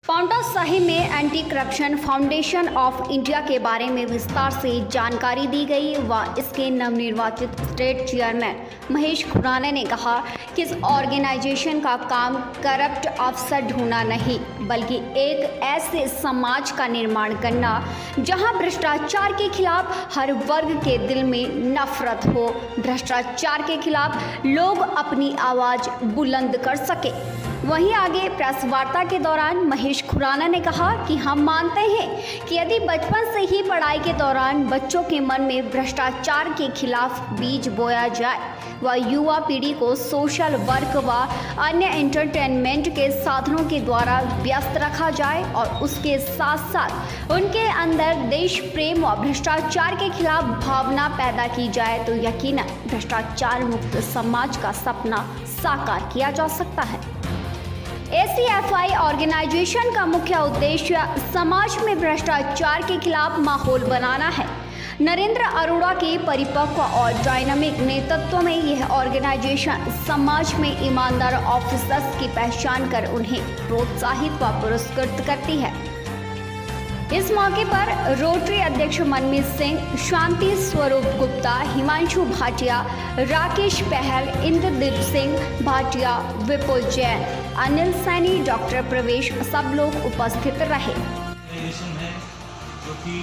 पाउंटा साहिब में anti corruption foundation of India के बारे में विस्तार से जानकारी दी गई व इसके नवनिर्वाचित स्टेट चेयरमैन महेश खुराना ने कहा कि इस ऑर्गेनाइजेशन का काम करप्ट अफसर ढूंढना नहीं बल्कि एक ऐसे समाज का निर्माण करना जहां भ्रष्टाचार के खिलाफ हर वर्ग के दिल में नफरत हो, भ्रष्टाचार के खिलाफ लोग अपनी आवाज़ बुलंद कर सके। वहीं आगे प्रेस वार्ता के दौरान महेश खुराना ने कहा कि हम मानते हैं कि यदि बचपन से ही पढ़ाई के दौरान बच्चों के मन में भ्रष्टाचार के खिलाफ बीज बोया जाए व युवा पीढ़ी को सोशल वर्क व अन्य एंटरटेनमेंट के साधनों के द्वारा व्यस्त रखा जाए और उसके साथ साथ उनके अंदर देश प्रेम व भ्रष्टाचार के खिलाफ भावना पैदा की जाए तो यकीनन भ्रष्टाचार मुक्त समाज का सपना साकार किया जा सकता है। ACFI ऑर्गेनाइजेशन का मुख्य उद्देश्य समाज में भ्रष्टाचार के खिलाफ माहौल बनाना है। नरेंद्र अरोड़ा के परिपक्व और डायनामिक नेतृत्व में यह ऑर्गेनाइजेशन समाज में ईमानदार ऑफिसर्स की पहचान कर उन्हें प्रोत्साहित व पुरस्कृत करती है। इस मौके पर रोटरी अध्यक्ष मनमीत सिंह, शांति स्वरूप गुप्ता, हिमांशु भाटिया, राकेश पहल, इंद्रदीप सिंह भाटिया, विपुल जैन, अनिल सैनी, डॉक्टर प्रवेश सब लोग उपस्थित रहे। है जो कि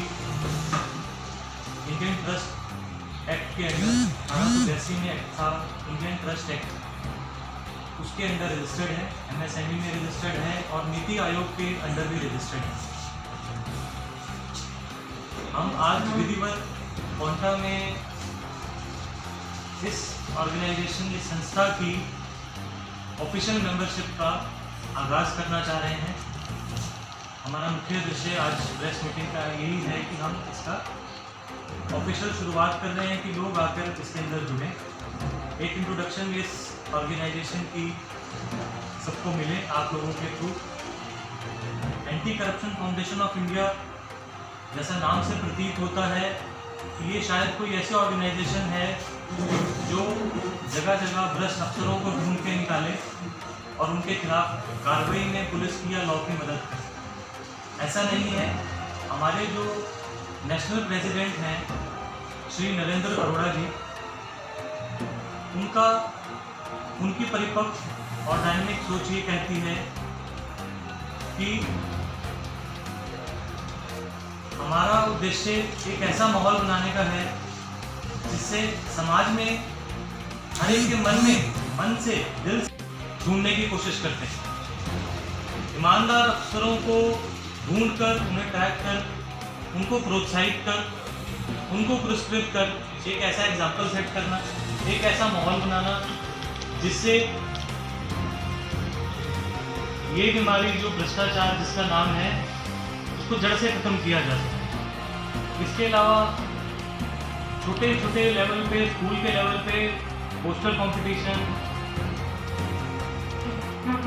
इंडियन ट्रस्ट एक्ट के अंदर 1882 में एक्ट था, इंडियन ट्रस्ट एक्ट उसके अंदर रजिस्टर्ड है, MSME में रजिस्टर्ड है और नीति आयोग के अंदर भी रजिस्टर्ड है। हम आज विधिवत पाउंटा में इस ऑर्गेनाइजेशन की संस्था की ऑफिशियल मेंबरशिप का आगाज़ करना चाह रहे हैं। हमारा मुख्य उद्देश्य आज प्रेस मीटिंग का यही है कि हम इसका ऑफिशियल शुरुआत कर रहे हैं कि लोग आकर इसके अंदर जुड़ें, एक इंट्रोडक्शन इस ऑर्गेनाइजेशन की सबको मिले आप लोगों के through. Anti corruption foundation of India जैसा नाम से प्रतीत होता है कि ये शायद कोई ऐसी ऑर्गेनाइजेशन है जो जगह जगह भ्रष्ट अफसरों को ढूंढ के निकाले और उनके खिलाफ कार्रवाई में पुलिस की या लॉ की मदद करे। ऐसा नहीं है। हमारे जो नेशनल प्रेसिडेंट हैं श्री नरेंद्र अरोड़ा जी, उनकी परिपक्व और डायनेमिक सोच ये कहती है कि हमारा उद्देश्य एक ऐसा माहौल बनाने का है जिससे समाज में हर एक के मन से दिल से ढूंढने की कोशिश करते हैं। ईमानदार अफसरों को ढूंढकर उन्हें ट्रैक कर, उनको प्रोत्साहित कर, उनको पुरस्कृत कर एक ऐसा एग्जाम्पल सेट करना, एक ऐसा माहौल बनाना जिससे ये बीमारी जो भ्रष्टाचार जिसका नाम है उसको जड़ से खत्म किया जा सके। इसके अलावा छोटे छोटे लेवल पे, स्कूल के लेवल पे पोस्टर कंपटीशन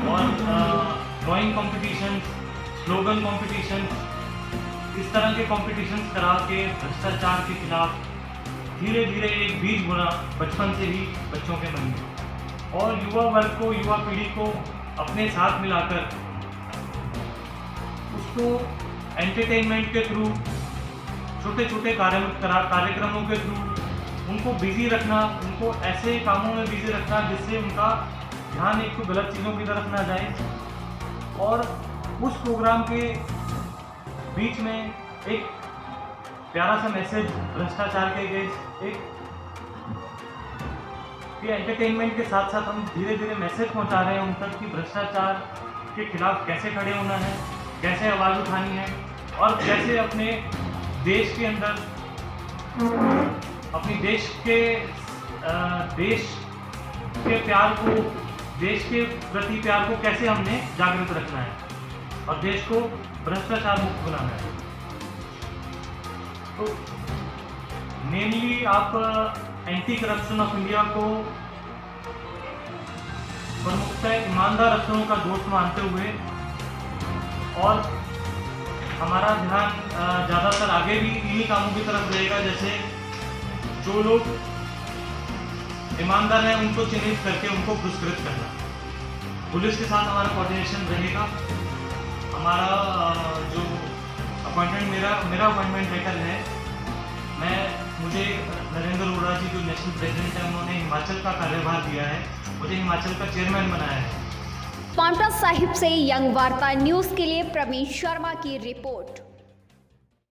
और ड्राइंग कंपटीशन, स्लोगन कंपटीशन, इस तरह के कंपटीशन करा के भ्रष्टाचार के खिलाफ धीरे धीरे एक बीज बोना बचपन से ही बच्चों के मन में और युवा वर्ग को, युवा पीढ़ी को अपने साथ मिलाकर उसको एंटरटेनमेंट के थ्रू, छोटे छोटे कार्यक्रमों के थ्रू उनको बिजी रखना, उनको ऐसे कामों में बिजी रखना जिससे उनका ध्यान एक तो गलत चीज़ों की तरफ ना जाए और उस प्रोग्राम के बीच में एक प्यारा सा मैसेज भ्रष्टाचार के अगेंस्ट एक एंटरटेनमेंट के साथ साथ हम धीरे धीरे मैसेज पहुंचा रहे हैं उन तक कि भ्रष्टाचार के खिलाफ कैसे खड़े होना है, कैसे आवाज़ उठानी है और कैसे अपने देश के अंदर, अपनी देश के प्यार को, देश के प्रति प्यार को कैसे हमने जागृत रखना है और देश को भ्रष्टाचार मुक्त बनाना है। तो मेनली आप एंटी करप्शन ऑफ इंडिया को प्रमुखतः ईमानदार अफसरों का दोस्त मानते हुए और हमारा ध्यान ज़्यादातर आगे भी इन्हीं कामों की तरफ रहेगा, जैसे जो लोग ईमानदार हैं उनको चिन्हित करके उनको पुरस्कृत करना। पुलिस के साथ हमारा कोऑर्डिनेशन रहेगा। हमारा जो अपॉइंटमेंट मेरा अपॉइंटमेंट लेटर है, मुझे नरेंद्र अरोड़ा जी जो नेशनल प्रेसिडेंट है, उन्होंने हिमाचल का कार्यभार दिया है, मुझे हिमाचल का चेयरमैन बनाया है। पांवटा साहिब से यंग वार्ता न्यूज़ के लिए प्रवीण शर्मा की रिपोर्ट।